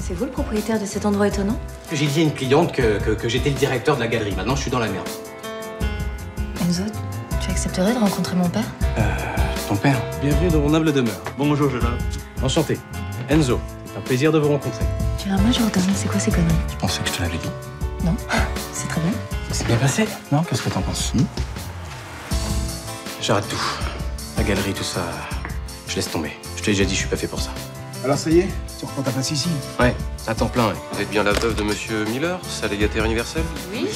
C'est vous le propriétaire de cet endroit étonnant? J'ai dit à une cliente que j'étais le directeur de la galerie. Maintenant, je suis dans la merde. Enzo, tu accepterais de rencontrer mon père? Ton père? Bienvenue dans mon humble demeure. Bonjour, jeune homme. Enchanté. Enzo, c'est un plaisir de vous rencontrer. Tu es un majordome, c'est quoi ces conneries? Je pensais que je te l'avais dit. Non, c'est très bien. C'est bien passé? Non? Qu'est-ce que t'en penses? J'arrête tout. La galerie, tout ça, je laisse tomber. Je te l'ai déjà dit, je suis pas fait pour ça. Alors ça y est, tu reprends ta place ici? Ouais, à temps plein, ouais. Vous êtes bien la veuve de Monsieur Miller, sa légataire universelle? Oui.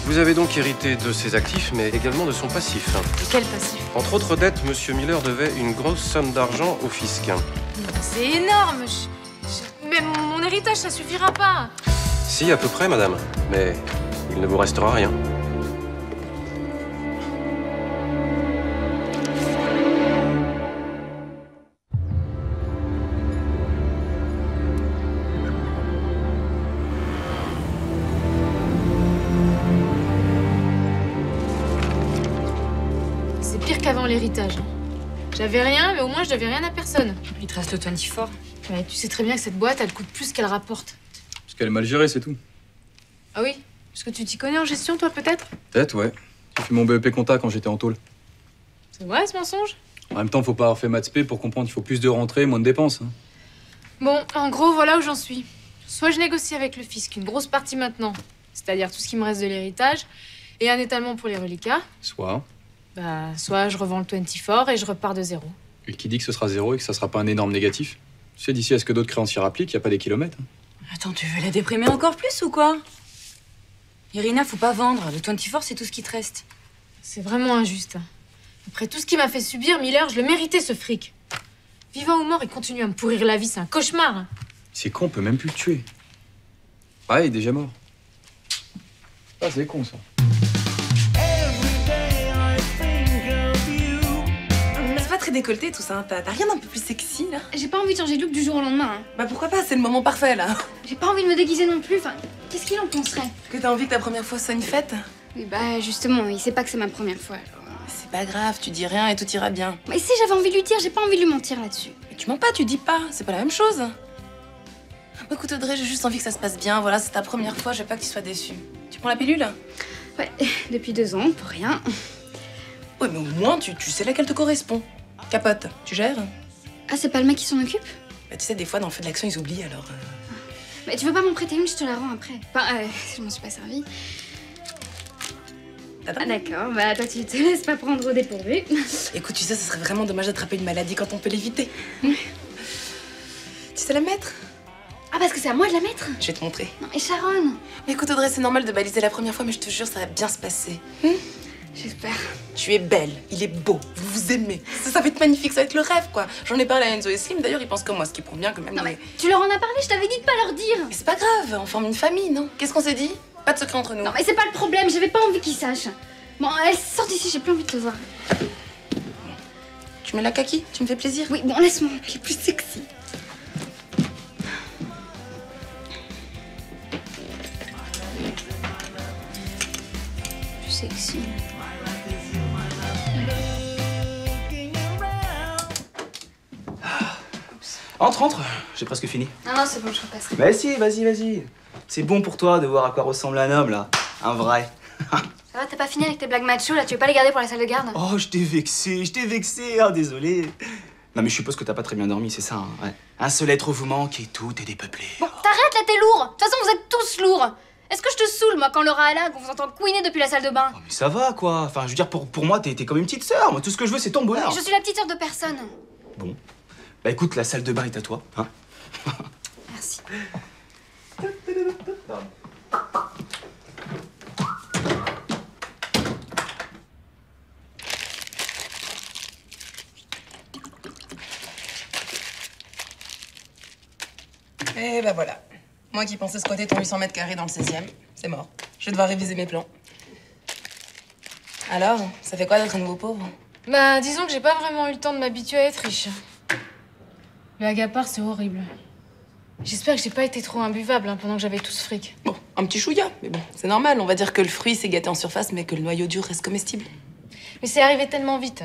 Vous avez donc hérité de ses actifs, mais également de son passif. Quel passif? Entre autres dettes, Monsieur Miller devait une grosse somme d'argent au fisc. C'est énorme. Mais mon héritage, ça suffira pas. Si, à peu près, madame. Mais il ne vous restera rien. C'est pire qu'avant l'héritage. J'avais rien, mais au moins je devais rien à personne. Il te reste le 24. Ouais, tu sais très bien que cette boîte, elle coûte plus qu'elle rapporte. Parce qu'elle est mal gérée, c'est tout. Ah oui? Parce que tu t'y connais en gestion, toi, peut-être? Peut-être, ouais. J'ai fait mon BEP compta quand j'étais en tôle. C'est vrai, ce mensonge? En même temps, faut pas avoir fait maths spé pour comprendre qu'il faut plus de rentrées, moins de dépenses. Hein. Bon, en gros, voilà où j'en suis. Soit je négocie avec le fisc une grosse partie maintenant, c'est-à-dire tout ce qui me reste de l'héritage, et un étalement pour les reliquats. Soit. Soit je revends le 24 et je repars de zéro. Et qui dit que ce sera zéro et que ça sera pas un énorme négatif? Tu sais, d'ici à ce que d'autres créanciers rappliquent, y a pas des kilomètres. Hein. Attends, tu veux la déprimer encore plus ou quoi? Irina, faut pas vendre. Le 24, c'est tout ce qui te reste. C'est vraiment injuste. Après tout ce qu'il m'a fait subir, Miller, je le méritais, ce fric. Vivant ou mort, il continue à me pourrir la vie, c'est un cauchemar. C'est con, on peut même plus le tuer. Ah, il est déjà mort. Ah, c'est con, ça. C'est pas très décolleté tout ça, hein. T'as rien d'un peu plus sexy là? J'ai pas envie de changer de look du jour au lendemain. Hein. Bah pourquoi pas, c'est le moment parfait là. J'ai pas envie de me déguiser non plus. Enfin, qu'est-ce qu'il en penserait? Que t'as envie que ta première fois soit une fête? Oui, bah justement, il sait pas que c'est ma première fois. Alors... C'est pas grave, tu dis rien et tout ira bien. Mais si j'avais envie de lui dire, j'ai pas envie de lui mentir là-dessus. Mais tu mens pas, tu dis pas, c'est pas la même chose. Bah, écoute Audrey, j'ai juste envie que ça se passe bien, voilà, c'est ta première fois, je veux pas que tu sois déçue. Tu prends la pilule? Ouais, depuis 2 ans, pour rien. Ouais, mais au moins tu sais laquelle te correspond. Capote, tu gères? Ah, c'est pas le mec qui s'en occupe? Bah tu sais, des fois dans le fait de l'action, ils oublient alors. Mais tu veux pas m'en prêter une, je te la rends après. Enfin, je m'en suis pas servie. Ah d'accord, bah toi tu te laisses pas prendre au dépourvu. Écoute, tu sais, ce serait vraiment dommage d'attraper une maladie quand on peut l'éviter. Tu sais la mettre? Ah, parce que c'est à moi de la mettre? Je vais te montrer. Non mais Sharon! Mais écoute Audrey, c'est normal de baliser la première fois, mais je te jure, ça va bien se passer. J'espère. Tu es belle, il est beau, vous vous aimez. Ça va être magnifique, ça va être le rêve, quoi. J'en ai parlé à Enzo et Slim, d'ailleurs, ils pensent comme moi, ce qui prouve bien que même... Non mais tu leur en as parlé, je t'avais dit de pas leur dire. Mais c'est pas grave, on forme une famille, non? Qu'est-ce qu'on s'est dit? Pas de secret entre nous. Non mais c'est pas le problème, j'avais pas envie qu'ils sachent. Bon, allez, sors d'ici, j'ai plus envie de te voir. Tu mets la kaki? Tu me fais plaisir? Oui, bon, laisse-moi, elle est plus sexy. Plus sexy. Entre, j'ai presque fini. Non, non, c'est bon, je repasserai. Bah si, vas-y. C'est bon pour toi de voir à quoi ressemble un homme, là. Un vrai. Ça va, t'as pas fini avec tes blagues macho, là? Tu veux pas les garder pour la salle de garde? Oh, je t'ai vexé, oh, désolé. Non mais je suppose que t'as pas très bien dormi, c'est ça, hein, ouais. Un seul être vous manque et tout est dépeuplé. Bon, t'arrêtes là, t'es lourd. De toute façon, vous êtes tous lourds. Est-ce que je te saoule, moi, quand Laura est là, qu'on vous entend couiner depuis la salle de bain? Oh, mais ça va, quoi. Enfin, je veux dire, pour moi, t'es comme une petite sœur. Moi, tout ce que je veux, c'est ton bonheur. Je suis la petite sœur de personne. Bon. Bah écoute, la salle de bain est à toi, hein. Merci. Et bah voilà. Moi qui pensais squatter ton 800 mètres carrés dans le 16e, c'est mort. Je vais devoir réviser mes plans. Alors, ça fait quoi d'être un nouveau pauvre? Bah, disons que j'ai pas vraiment eu le temps de m'habituer à être riche. Le Agapar, c'est horrible. J'espère que j'ai pas été trop imbuvable pendant que j'avais tout ce fric. Bon, un petit chouïa, mais bon, c'est normal. On va dire que le fruit s'est gâté en surface, mais que le noyau dur reste comestible. Mais c'est arrivé tellement vite.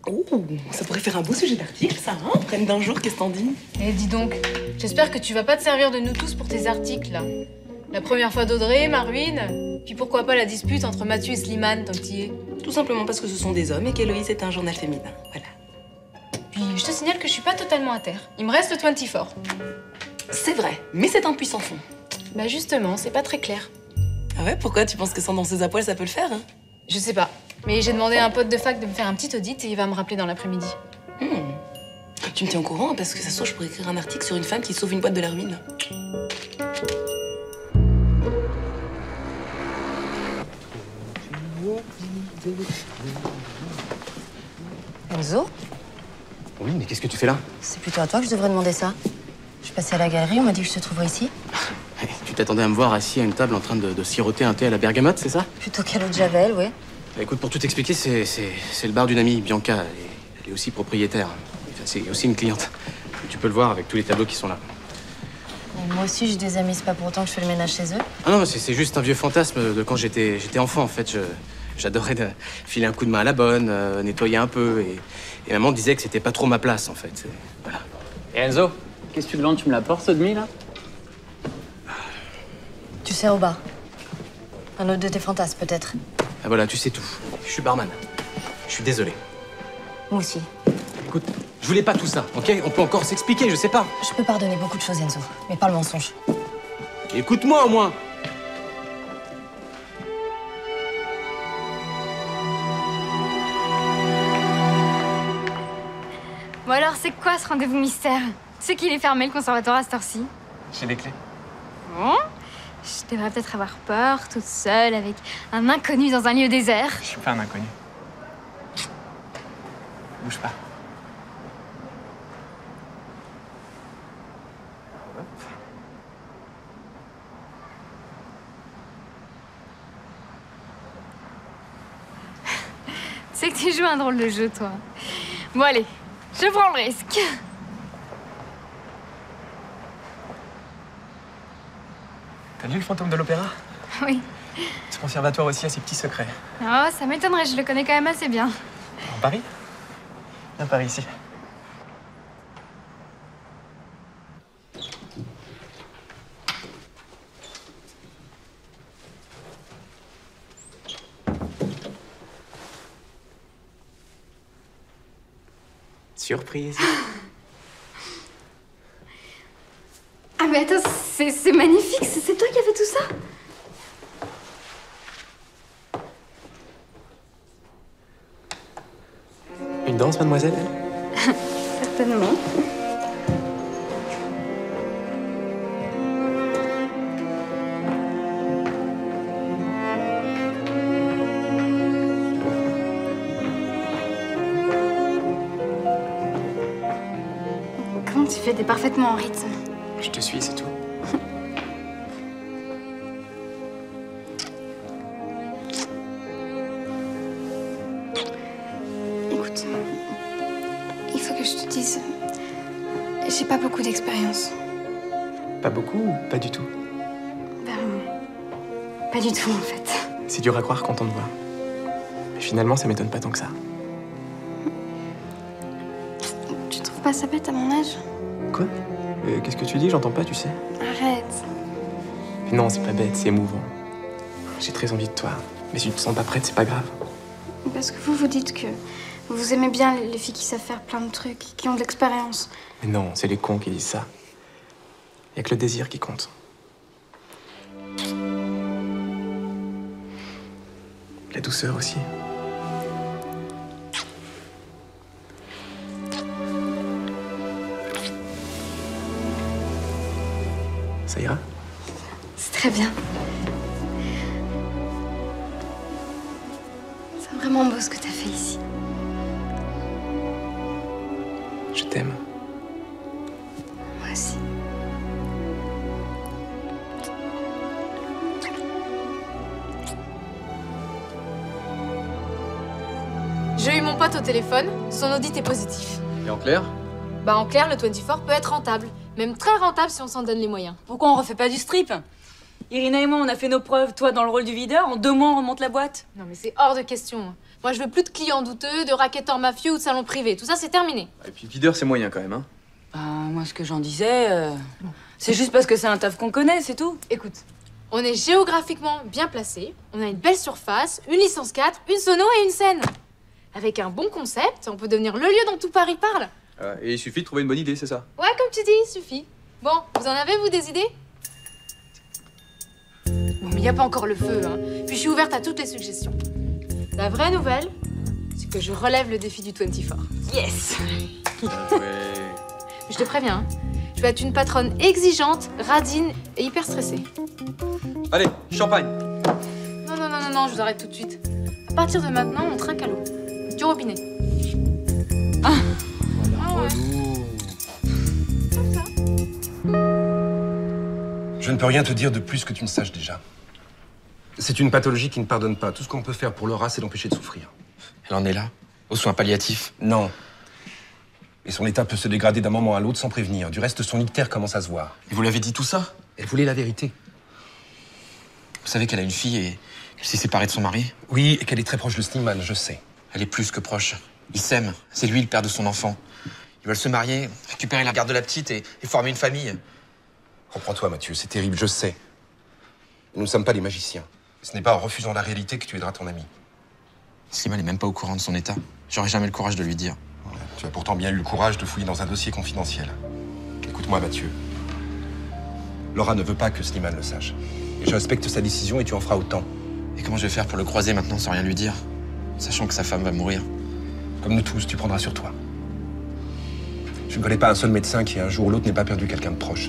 Oh, ça pourrait faire un beau sujet d'article, ça, hein? Prenne d'un jour, qu'est-ce t'en dis? Eh, dis donc, j'espère que tu vas pas te servir de nous tous pour tes articles, là. La première fois d'Audrey, ma ruine, puis pourquoi pas la dispute entre Mathieu et Slimane, tant qu'il y est. Tout simplement parce que ce sont des hommes et qu'Héloïse est un journal féminin, voilà. Puis je te signale que je suis pas totalement à terre. Il me reste le 24. C'est vrai, mais c'est un puissant fond. Bah justement, c'est pas très clair. Ah ouais, pourquoi? Tu penses que sans danseuse à poil, ça peut le faire, hein? Je sais pas, mais j'ai demandé à un pote de fac de me faire un petit audit et il va me rappeler dans l'après-midi. Tu me tiens au courant, hein, parce que ça se trouve, je pourrais écrire un article sur une femme qui sauve une boîte de la ruine. Enzo? Oui, mais qu'est-ce que tu fais là? C'est plutôt à toi que je devrais demander ça. Je suis passée à la galerie, on m'a dit que je te trouverais ici. Tu t'attendais à me voir assis à une table en train de siroter un thé à la bergamote, c'est ça? Plutôt qu'à l'eau de Javel, oui. Écoute, pour tout expliquer, c'est le bar d'une amie, Bianca. Elle est aussi propriétaire. Enfin, c'est aussi une cliente. Tu peux le voir avec tous les tableaux qui sont là. Et moi aussi, j'ai des amis, c'est pas pour autant que je fais le ménage chez eux. Ah non, c'est juste un vieux fantasme de quand j'étais enfant, en fait. J'adorais filer un coup de main à la bonne, nettoyer un peu. Et maman disait que c'était pas trop ma place, en fait. Voilà. Et Enzo, qu'est-ce que tu glandes? Tu me l'apportes, ce demi, là? Tu sers au bar. Un autre de tes fantasmes, peut-être. Ah voilà, tu sais tout. Je suis barman. Je suis désolé. Moi aussi. Écoute, je voulais pas tout ça, ok? On peut encore s'expliquer, je sais pas. Je peux pardonner beaucoup de choses, Enzo, mais pas le mensonge. Écoute-moi, au moins. Bon alors, c'est quoi ce rendez-vous mystère? Tu sais qu'il est fermé, le conservatoire, à cette heure-ci? J'ai les clés. Bon. Je devrais peut-être avoir peur, toute seule, avec un inconnu dans un lieu désert. Je suis pas un inconnu. Bouge pas. Tu sais que tu joues un drôle de jeu, toi. Bon, allez, je prends le risque. T'as lu Le Fantôme de l'Opéra? Oui. Ce conservatoire aussi a ses petits secrets. Oh, ça m'étonnerait, je le connais quand même assez bien. En Paris? Viens par ici. Surprise. Ah mais attends, c'est magnifique, c'est toi qui as fait tout ça? Une danse, mademoiselle? Certainement. Comment tu fais? T'es parfaitement en rythme. Je te suis, c'est tout. Écoute, il faut que je te dise, j'ai pas beaucoup d'expérience. Pas beaucoup ou pas du tout? Ben, pas du tout en fait. C'est dur à croire quand on te voit. Mais finalement, ça m'étonne pas tant que ça. Tu trouves pas ça bête à mon âge? Quoi? Qu'est-ce que tu dis? J'entends pas, tu sais. Arrête. Mais non, c'est pas bête, c'est émouvant. J'ai très envie de toi. Mais si tu te sens pas prête, c'est pas grave. Parce que vous dites que vous aimez bien les filles qui savent faire plein de trucs, qui ont de l'expérience. Mais non, c'est les cons qui disent ça. Y a que le désir qui compte. La douceur aussi. Ça ira? C'est très bien. C'est vraiment beau ce que t'as fait ici. Je t'aime. Moi aussi. J'ai eu mon pote au téléphone, son audit est positif. Et en clair? Bah en clair, le 24 peut être rentable. Même très rentable si on s'en donne les moyens. Pourquoi on refait pas du strip? Irina et moi, on a fait nos preuves. Toi, dans le rôle du videur, en 2 mois, on remonte la boîte. Non mais c'est hors de question. Moi, je veux plus de clients douteux, de racketteurs mafieux ou de salons privés. Tout ça, c'est terminé. Et puis videur, c'est moyen quand même, hein. Bah, moi, ce que j'en disais, c'est juste parce que c'est un taf qu'on connaît, c'est tout. Écoute, on est géographiquement bien placé, on a une belle surface, une licence 4, une sono et une scène. Avec un bon concept, on peut devenir le lieu dont tout Paris parle. Et il suffit de trouver une bonne idée, c'est ça? Ouais, comme tu dis, il suffit. Bon, vous en avez, vous, des idées? Bon, mais il n'y a pas encore le feu, hein. Puis je suis ouverte à toutes les suggestions. La vraie nouvelle, c'est que je relève le défi du 24. Yes. Je te préviens, hein, je vais être une patronne exigeante, radine et hyper stressée. Allez, champagne. Non, je vous arrête tout de suite. À partir de maintenant, on trinque à l'eau. Du robinet. Ah ouais. Comme ça. Je ne peux rien te dire de plus que tu ne saches déjà. C'est une pathologie qui ne pardonne pas. Tout ce qu'on peut faire pour Laura, c'est l'empêcher de souffrir. Elle en est là, aux soins palliatifs. Non. Et son état peut se dégrader d'un moment à l'autre sans prévenir. Du reste, son ictère commence à se voir. Et vous lui avez dit tout ça? Elle voulait la vérité. Vous savez qu'elle a une fille et qu'elle s'est séparée de son mari? Oui, et qu'elle est très proche de Slimane, je sais. Elle est plus que proche. Ils s'aiment. C'est lui le père de son enfant. Ils veulent se marier, récupérer la garde de la petite et former une famille. Reprends-toi, Mathieu, c'est terrible, je sais. Nous ne sommes pas des magiciens. Ce n'est pas en refusant la réalité que tu aideras ton ami. Slimane n'est même pas au courant de son état. J'aurais jamais le courage de lui dire. Ouais, tu as pourtant bien eu le courage de fouiller dans un dossier confidentiel. Écoute-moi, Mathieu. Laura ne veut pas que Slimane le sache. Et je respecte sa décision et tu en feras autant. Et comment je vais faire pour le croiser maintenant sans rien lui dire? Sachant que sa femme va mourir. Comme nous tous, tu prendras sur toi. Je ne connais pas un seul médecin qui, un jour ou l'autre, n'ait pas perdu quelqu'un de proche.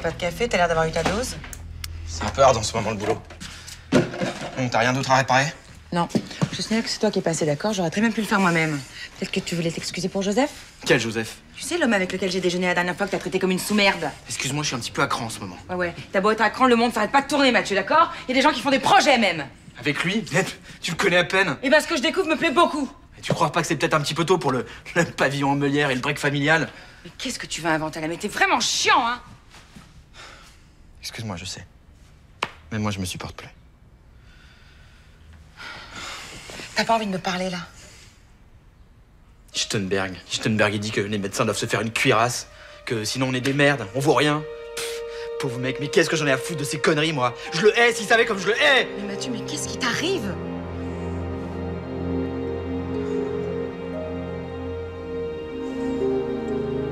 Pas de café, t'as l'air d'avoir eu ta dose. C'est un peu hard en ce moment le boulot. Bon, t'as rien d'autre à réparer? Non. Je signale que c'est toi qui es passé, d'accord? J'aurais très bien pu le faire moi-même. Peut-être que tu voulais t'excuser pour Joseph? Quel Joseph? Tu sais, l'homme avec lequel j'ai déjeuné la dernière fois que t'as traité comme une sous-merde. Excuse-moi, je suis un petit peu à cran en ce moment. Ouais. T'as beau être à cran, le monde s'arrête pas de tourner, Mathieu, d'accord? Il y a des gens qui font des projets même. Avec lui? Tu le connais à peine. Et ben, ce que je découvre me plaît beaucoup. Et tu crois pas que c'est peut-être un petit peu tôt pour le pavillon en meulière et le break familial? Mais qu'est-ce que tu vas inventer là? Mais t'es vraiment chiant, hein? Excuse-moi, je sais. Mais moi, je me supporte plus. T'as pas envie de me parler, là? Sternberg, il dit que les médecins doivent se faire une cuirasse, que sinon on est des merdes, on vaut rien. Pauvre mec, mais qu'est-ce que j'en ai à foutre de ces conneries, moi? Je le hais, s'il savait comme je le hais! Mais Mathieu, mais qu'est-ce qui t'arrive?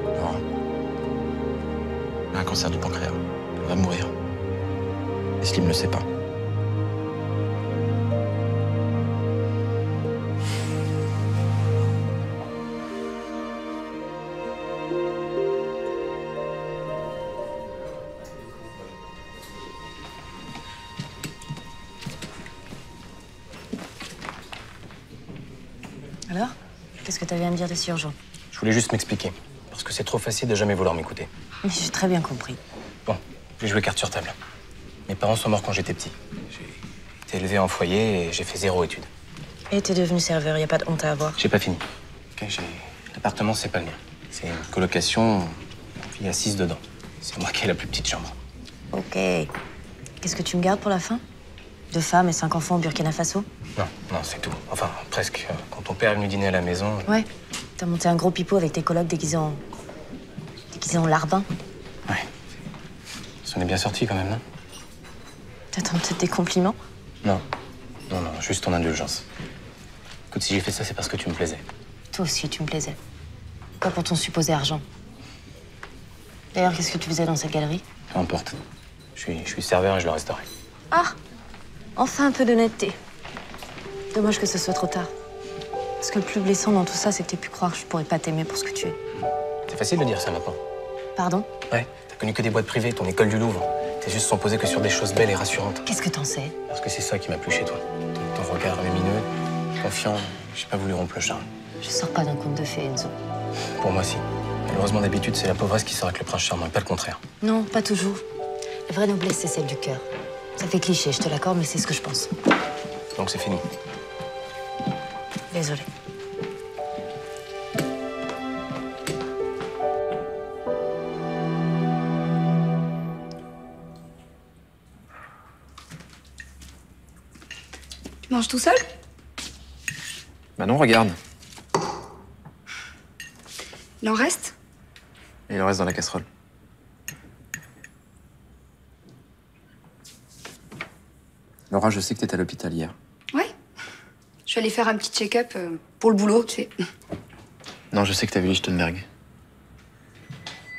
Laura. Elle a un cancer du pancréas. Elle va mourir. Et Slim ne le sait pas. Alors? Qu'est-ce que tu avais à me dire de si urgent? Je voulais juste m'expliquer, parce que c'est trop facile de jamais vouloir m'écouter. Mais j'ai très bien compris. Bon, j'ai joué carte sur table. Mes parents sont morts quand j'étais petit. J'ai été élevé en foyer et j'ai fait 0 études. Et t'es devenu serveur, y a pas de honte à avoir. J'ai pas fini. Ok, l'appartement, c'est pas le mien. C'est une colocation, il y a 6 dedans. C'est moi qui ai la plus petite chambre. Ok. Qu'est-ce que tu me gardes pour la fin? 2 femmes et 5 enfants au Burkina Faso? Non, c'est tout. Enfin, presque. Quand ton père est venu dîner à la maison... Ouais. T'as monté un gros pipeau avec tes colocs déguisés en larbin? Ouais. Ça en est bien sorti quand même, non? T'attends peut-être des compliments? Non. Non, juste ton indulgence. Écoute, si j'ai fait ça, c'est parce que tu me plaisais. Toi aussi, tu me plaisais. Pas pour ton supposé argent. D'ailleurs, qu'est-ce que tu faisais dans cette galerie? Peu importe. Je suis serveur et je le resterai. Ah! Enfin un peu d'honnêteté. Dommage que ce soit trop tard. Parce que le plus blessant dans tout ça, c'est que t'aies pu croire que je pourrais pas t'aimer pour ce que tu es. C'est facile de dire ça maintenant. Pardon? Ouais, t'as connu que des boîtes privées, ton école du Louvre. T'es juste sans poser que sur des choses belles et rassurantes. Qu'est-ce que t'en sais? Parce que c'est ça qui m'a plu chez toi. Ton regard lumineux, confiant. J'ai pas voulu rompre le charme. Je sors pas d'un conte de fées, Enzo. Pour moi, si. Malheureusement, d'habitude, c'est la pauvresse qui sort avec le prince charmant, et pas le contraire. Non, pas toujours. La vraie noblesse, c'est celle du cœur. Ça fait cliché, je te l'accorde, mais c'est ce que je pense. Donc c'est fini. Désolée. Tu manges tout seul? Bah non, regarde. Il en reste? Et il en reste dans la casserole. Laura, je sais que t'étais à l'hôpital hier. Ouais. Je suis allée faire un petit check-up pour le boulot, tu sais. Non, je sais que t'as vu Lichtenberg.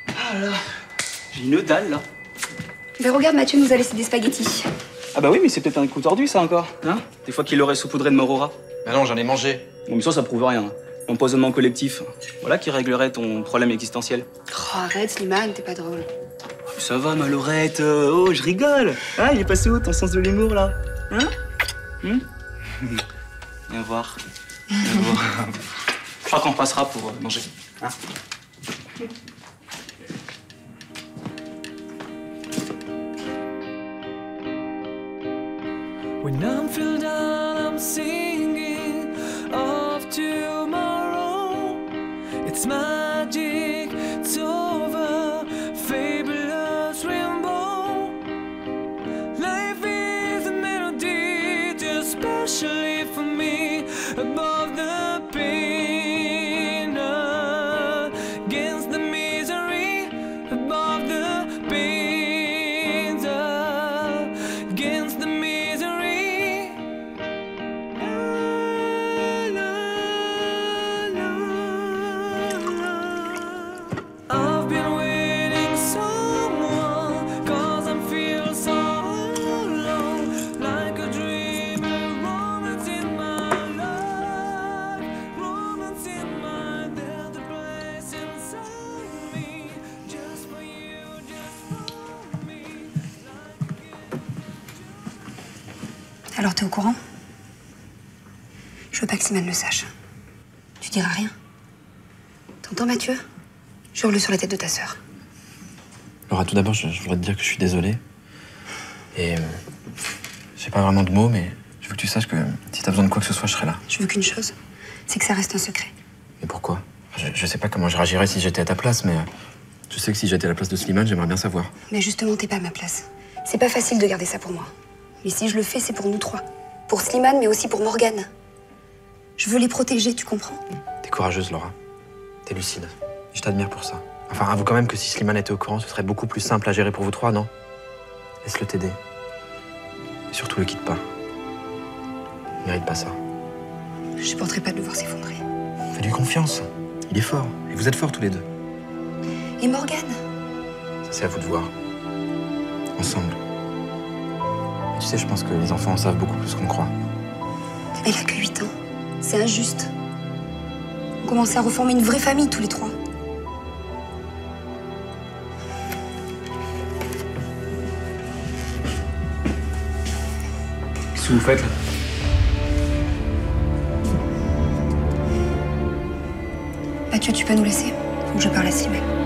Ah là, j'ai une dalle, là. Mais regarde, Mathieu nous a laissé des spaghettis. Ah bah oui, mais c'est peut-être un coup tordu, ça, encore. Hein? Des fois qu'il l'aurait saupoudré de Morora. Bah non, j'en ai mangé. Bon, mais ça prouve rien. Empoisonnement collectif. Voilà qui réglerait ton problème existentiel. Oh, arrête, Slimane, t'es pas drôle. Ça va, ma Laurette. Oh, je rigole. Ah, il est passé où ton sens de l'humour, là? Hein? Viens voir. Viens voir. Je crois qu'on passera pour manger. Hein? When I'm filled down, I'm singing of tomorrow. It's magic, it's over, fabulous rainbow. Life is a melody, just especially for me, above the pain, against the misery, above the pains, against the misery. I've been waiting so long, 'cause I feel so alone, like a dream, a romance in my life, romance in my, there's a place inside me, just for you, just for me. Alors, t'es au courant? Je veux pas que Slimane le sache. Tu diras rien. T'entends, Mathieu? Jure-le sur la tête de ta sœur. Laura, tout d'abord, je voudrais te dire que je suis désolé. Et j'ai pas vraiment de mots, mais je veux que tu saches que si t'as besoin de quoi que ce soit, je serai là. Je veux qu'une chose, c'est que ça reste un secret. Mais pourquoi? Je sais pas comment je réagirais si j'étais à ta place, mais je sais que si j'étais à la place de Slimane, j'aimerais bien savoir. Mais justement, t'es pas à ma place. C'est pas facile de garder ça pour moi. Mais si je le fais, c'est pour nous trois. Pour Slimane, mais aussi pour Morgane. Je veux les protéger, tu comprends? T'es courageuse, Laura. T'es lucide. Je t'admire pour ça. Enfin, avoue quand même que si Slimane était au courant, ce serait beaucoup plus simple à gérer pour vous trois, non? Laisse-le t'aider. Et surtout, le quitte pas. Il mérite pas ça. Je supporterai pas de le voir s'effondrer. Fais-lui confiance. Il est fort. Et vous êtes forts tous les deux. Et Morgane? Ça, c'est à vous de voir. Ensemble. Et tu sais, je pense que les enfants en savent beaucoup plus qu'on croit. Elle a que 8 ans. C'est injuste. On commençait à reformer une vraie famille, tous les trois. Qu'est-ce que vous faites, là? Mathieu, tu peux nous laisser? Faut que je parle à Slimane.